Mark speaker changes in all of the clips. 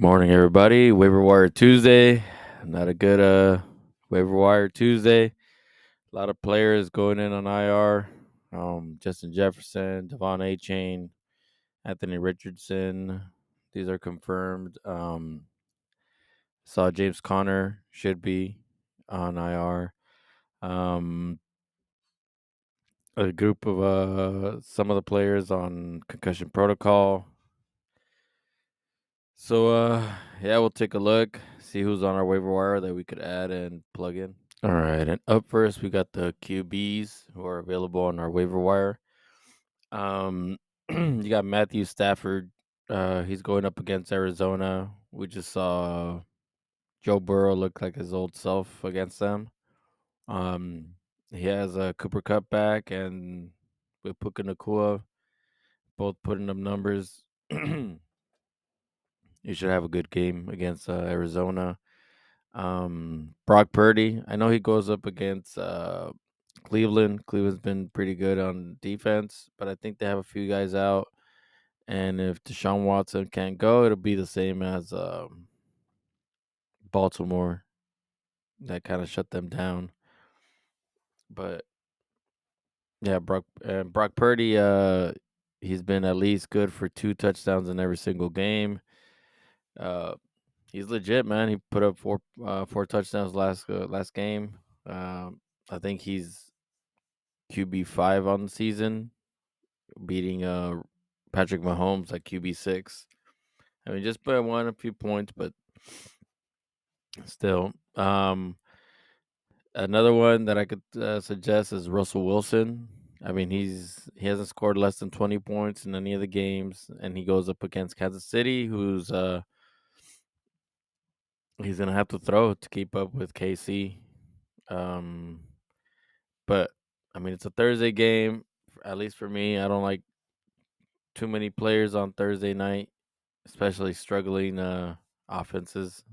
Speaker 1: Morning, everybody. Waiver Wire Tuesday. Not a good Waiver Wire Tuesday. A lot of players going in on IR. Justin Jefferson, Devon A. Chain, Anthony Richardson. These are confirmed. Saw James Conner should be on IR. Um, a group of some of the players on concussion protocol. So yeah, we'll take a look, see who's on our waiver wire that we could add and plug in. All right, and up first we got the QBs who are available on our waiver wire. You got Matthew Stafford. He's going up against Arizona. We just saw Joe Burrow look like his old self against them. Um, he has a Cooper Cup back and with Puka Nakua both putting up numbers. You should have a good game against Arizona. Brock Purdy, I know he goes up against Cleveland. Cleveland's been pretty good on defense, but I think they have a few guys out. And if Deshaun Watson can't go, it'll be the same as Baltimore. That kind of shut them down. But yeah, Brock Purdy, he's been at least good for 2 touchdowns in every single game. Uh, he's legit, man. He put up four touchdowns last game. I think he's QB5 on the season, beating Patrick Mahomes at QB6. I mean, just by a few points, but still. Another one that I could suggest is Russell Wilson. I mean, he hasn't scored less than 20 points in any of the games, and he goes up against Kansas City, who's he's gonna have to throw to keep up with KC. Um, but I mean, it's a Thursday game. At least for me, I don't like too many players on Thursday night, especially struggling offenses.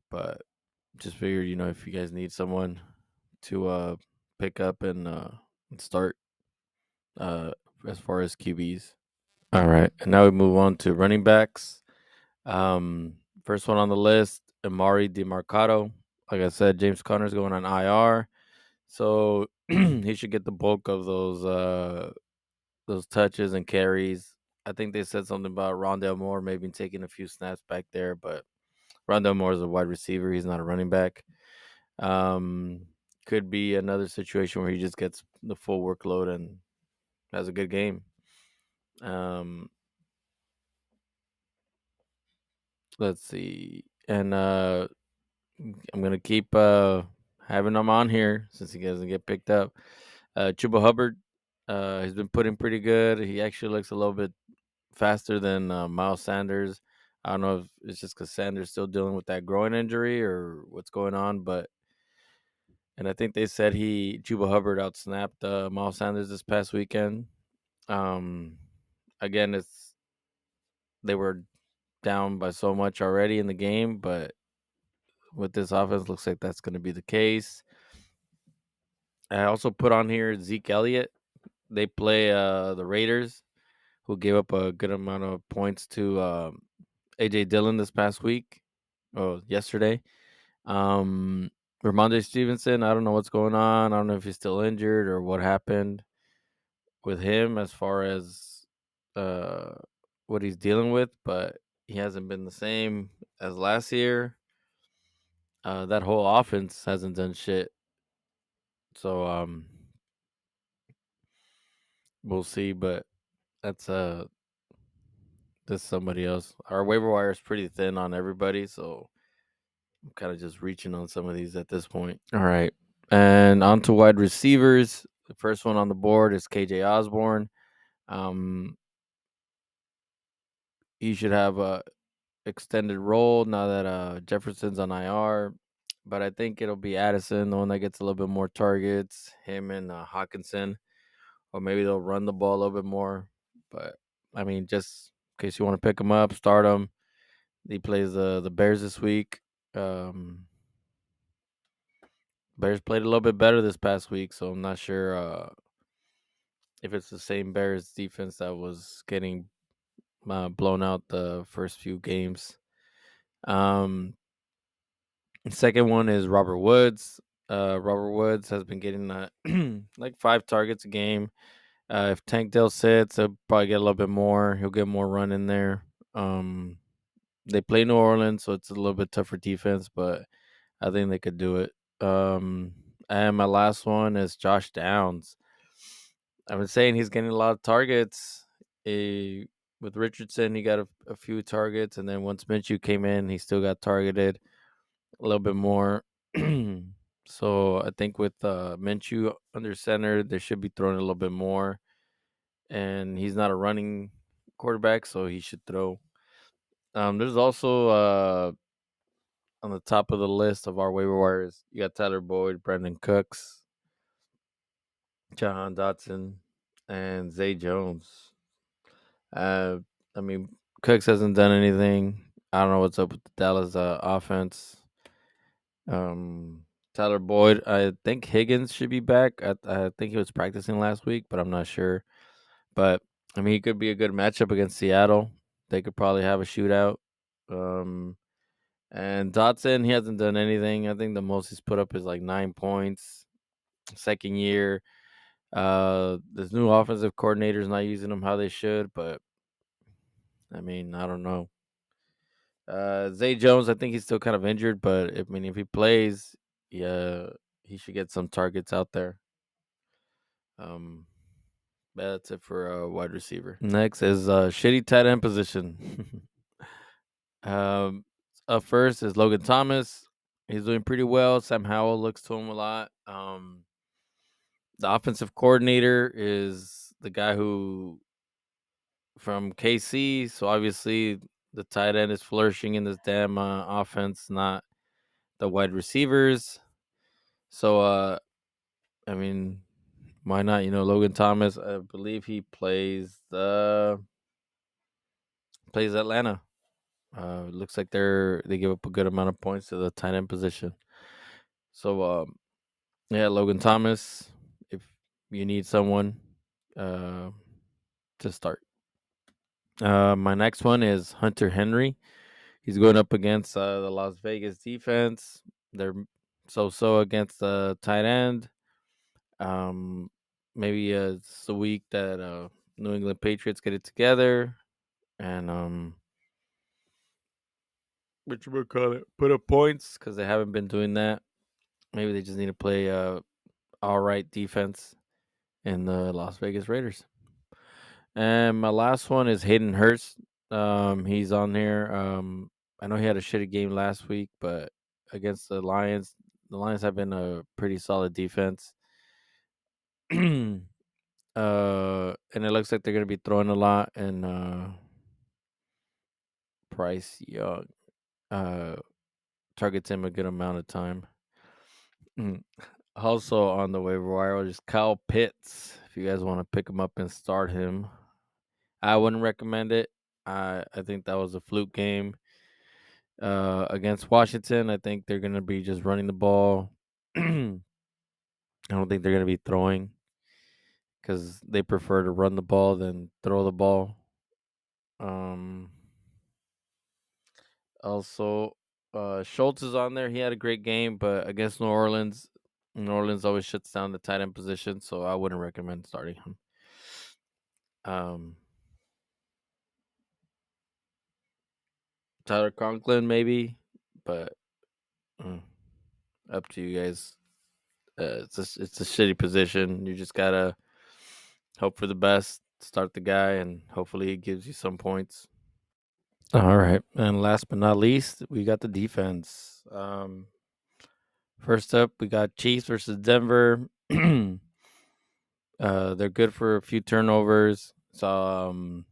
Speaker 1: But just figured, if you guys need someone to pick up and start uh as far as QBs. All right, and now we move on to running backs. First one on the list, Amari DeMarcado. Like I said, James Conner's going on IR, so he should get the bulk of those touches and carries. I think they said something about Rondell Moore maybe taking a few snaps back there, but Rondell Moore is a wide receiver. He's not a running back. Um, could be another situation where he just gets the full workload and has a good game. Um, let's see. And I'm gonna keep having him on here since he doesn't get picked up. Chuba Hubbard, he's been putting pretty good. He actually looks a little bit faster than Miles Sanders. I don't know if it's just because Sanders still dealing with that groin injury or what's going on, but and I think they said Chuba Hubbard outsnapped Miles Sanders this past weekend. Um, again, they were down by so much already in the game, but with this offense, looks like that's going to be the case. I also put on here Zeke Elliott. They play the Raiders, who gave up a good amount of points to AJ Dillon this past week. Oh, yesterday. Um, Ramondre Stevenson, I don't know what's going on. I don't know if he's still injured or what happened with him as far as uh, what he's dealing with, but he hasn't been the same as last year. That whole offense hasn't done shit. So we'll see, but that's this somebody else. Our waiver wire is pretty thin on everybody, so I'm kind of just reaching on some of these at this point. All right. And on to wide receivers. The first one on the board is KJ Osborne. Um, he should have a extended role now that Jefferson's on IR. But I think it'll be Addison, the one that gets a little bit more targets, him and Hawkinson. Or maybe they'll run the ball a little bit more. But I mean, just in case you want to pick him up, start him. He plays the Bears this week. Um, Bears played a little bit better this past week, so I'm not sure if it's the same Bears defense that was getting blown out the first few games. Um, Second one is Robert Woods. Robert Woods has been getting like 5 targets a game. If Tank Dell sits, he'll probably get a little bit more. He'll get more run in there. Um, they play New Orleans, so it's a little bit tougher defense, but I think they could do it. Um, and my last one is Josh Downs. I've been saying he's getting a lot of targets. With Richardson, he got a few targets, and then once Minshew came in, he still got targeted a little bit more. So I think with Minshew under center, they should be throwing a little bit more. And he's not a running quarterback, so he should throw. There's also on the top of the list of our waiver wires, you got Tyler Boyd, Brandon Cooks, Jahan Dotson, and Zay Jones. Uh, I mean, Cooks hasn't done anything. I don't know what's up with the Dallas offense. Um, Tyler Boyd, I think Higgins should be back. I think he was practicing last week, but I'm not sure. But I mean, he could be a good matchup against Seattle. They could probably have a shootout. Um, and Dotson, he hasn't done anything. I think the most he's put up is like 9 points. Second year. This new offensive coordinator's not using him how they should, but I mean, I don't know. Zay Jones, I think he's still kind of injured, but I mean, if he plays, yeah, he should get some targets out there. Um, that's it for a wide receiver. Next is shitty tight end position. um, Up first is Logan Thomas. He's doing pretty well. Sam Howell looks to him a lot. The offensive coordinator is the guy who from KC, so obviously the tight end is flourishing in this damn offense, not the wide receivers. So I mean, why not? Logan Thomas, I believe he plays Atlanta. Looks like they give up a good amount of points to the tight end position. So yeah, Logan Thomas, if you need someone uh to start. My next one is Hunter Henry. He's going up against the Las Vegas defense. They're so against the tight end. Um, Maybe it's the week that New England Patriots get it together and which we call it, put up points because they haven't been doing that. Maybe they just need to play all right defense in the Las Vegas Raiders. And my last one is Hayden Hurst. He's on there. I know he had a shitty game last week, but against the Lions have been a pretty solid defense. And it looks like they're gonna be throwing a lot, and Price Young uh targets him a good amount of time. Mm. Also on the waiver wire is Kyle Pitts. If you guys want to pick him up and start him, I wouldn't recommend it. I think that was a fluke game against Washington. I think they're gonna be just running the ball. I don't think they're gonna be throwing because they prefer to run the ball than throw the ball. Um, Also, Schultz is on there. He had a great game, but against New Orleans always shuts down the tight end position, so I wouldn't recommend starting him. Um, Tyler Conklin maybe, but mm, up to you guys. It's a shitty position. You just gotta hope for the best. Start the guy, and hopefully he gives you some points. All right, and last but not least, we got the defense. First up, we got Chiefs versus Denver. They're good for a few turnovers, so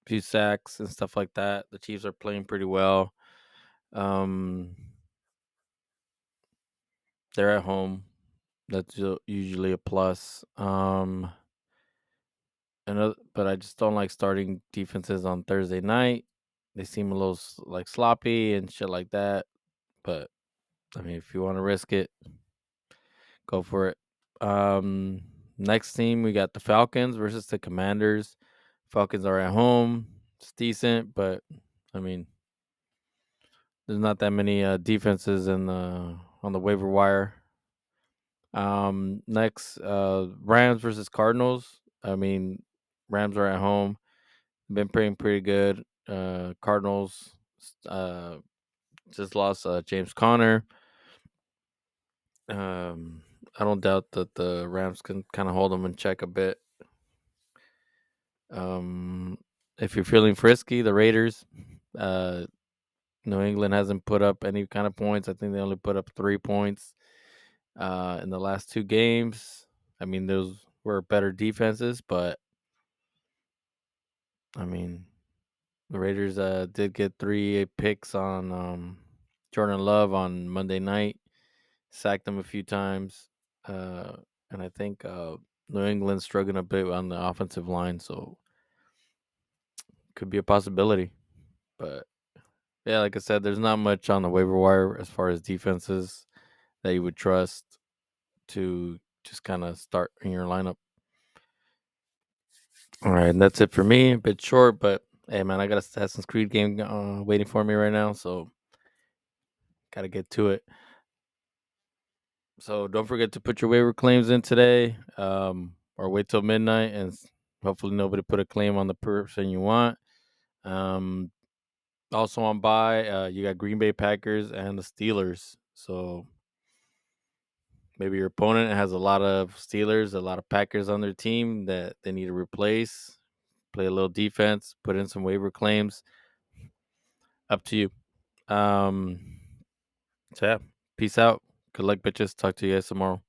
Speaker 1: few sacks and stuff like that. The Chiefs are playing pretty well. Um, they're at home. That's usually a plus. But I just don't like starting defenses on Thursday night. They seem a little like sloppy and shit like that. But I mean, if you want to risk it, go for it. Next team we got the Falcons versus the Commanders. Falcons are at home. It's decent, but I mean, There's not that many defenses in the on the waiver wire. Next, Rams versus Cardinals. I mean, Rams are at home. Been playing pretty good. Cardinals uh, just lost James Conner. Um, I don't doubt that the Rams can kind of hold them in check a bit. Um, if you're feeling frisky, the Raiders. Uh, New England hasn't put up any kind of points. I think they only put up 3 points in the last two games. I mean, those were better defenses, but I mean, the Raiders did get three picks on Jordan Love on Monday night, sacked him a few times, uh, and I think New England's struggling a bit on the offensive line, so could be a possibility. But yeah, like I said, there's not much on the waiver wire as far as defenses that you would trust to just kind of start in your lineup. All right, and that's it for me. A bit short, but hey, man, I got a Assassin's Creed game waiting for me right now, so gotta get to it. So don't forget to put your waiver claims in today, or wait till midnight, and hopefully nobody put a claim on the person you want. Um, Also on buy, you got Green Bay Packers and the Steelers. So maybe your opponent has a lot of Steelers, a lot of Packers on their team that they need to replace. Play a little defense, put in some waiver claims. Up to you. So yeah, peace out. Good luck, bitches. Talk to you guys tomorrow.